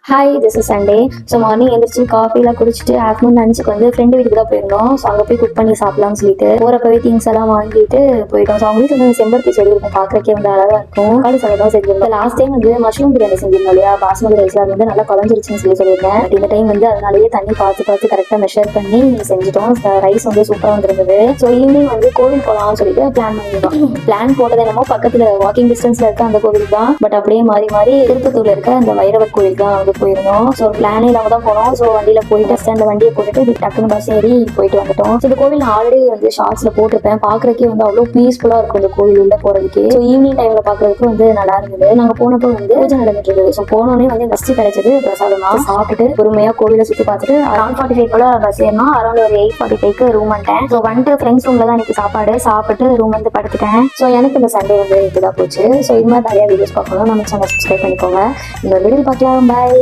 Hi this is Sunday. So morning எழுந்திரிச்சு காஃபிலாம் குடிச்சிட்டு afternoon லஞ்சுக்கு வந்து ஃப்ரெண்டு வீட்டுக்கு தான் போயிருந்தோம். ஸோ அங்கே போய் குக் பண்ணி சாப்பிடலாம்னு சொல்லிட்டு போகிறப்பவே திங்ஸ் எல்லாம் வாங்கிட்டு போயிட்டோம். ஸோ அவங்க வீட்டில் வந்து செம்பருத்தி செடி இருக்கும், பார்க்குறக்கே வந்து அழகாக இருக்கும். காலி சாதம் தான் செஞ்சிருந்தோம். லாஸ்ட் டைம் வந்து மஷ்ரூம் பிரியாணி செஞ்சிருந்தோம் இல்லையா, பாஸ்மதி ரைஸ்ல அது வந்து நல்லா குழஞ்சிருச்சுன்னு சொல்லியிருந்தேன். பட் இந்த டைம் வந்து அதனாலேயே தண்ணி பார்த்து கரெக்டாக மெஷர் பண்ணி செஞ்சுட்டோம். ரைஸ் வந்து சூப்பராக வந்துருந்தது. ஸோ ஈவினிங் வந்து கோவில் போகலாம்னு சொல்லிட்டு பிளான் பண்ணியிருந்தோம். பிளான் போட்டது என்னமோ பக்கத்தில் வாக்கிங் டிஸ்டன்ஸ்ல இருக்க அந்த கோவில் தான். பட் அப்படியே மாறி திருப்பத்தூர்ல இருக்க அந்த வைரவர் கோவில் தான் வந்து போயிருந்தோம். ஸோ பிளானே இல்லாம தான் போனோம். ஸோ வண்டியில போயிட்டு அந்த வண்டியை போட்டுட்டு டக்குனு பஸ் ஏறி போயிட்டு வந்துட்டோம். இந்த கோவில் நான் ஆல்ரெடி வந்து ஷார்ட்ஸ்ல போட்டிருப்பேன். பாக்குறதுக்கே வந்து அவ்வளோ பீஸ்ஃபுல்லா இருக்கும் இந்த கோவில் உள்ள போறதுக்கு. ஸோ ஈவினிங் டைம்ல பாக்குறதுக்கு வந்து நல்லா இருந்தது. நாங்க போனப்போ வந்து பூஜை நடந்துட்டு இருந்தது. ஸோ போனோடனே வந்து ஃபர்ஸ்ட் கிடைச்சது பிரசாதமா. சாப்பிட்டு பொறுமையா கோவிலை சுத்தி பார்த்துட்டு அரௌண்ட் 45 போல பஸ் ஏறணும். அரௌண்ட் ஒரு 8:45 ரூம் வந்துட்டேன். ஸோ வந்துட்டு ஃப்ரெண்ட்ஸ் ரூம்ல தான் இன்னைக்கு சாப்பிட்டு ரூம் வந்து படுத்துட்டேன். ஸோ எனக்கு இந்த சண்டே வந்து இதுதான் போச்சு. ஸோ இது மாதிரி நிறைய வீடியோஸ் பார்க்கணும். நம்ம சேனல் சப்ஸ்கிரைப் பண்ணிக்கோங்க. இந்த வீடியோ பார்க்கலாம். பாய்.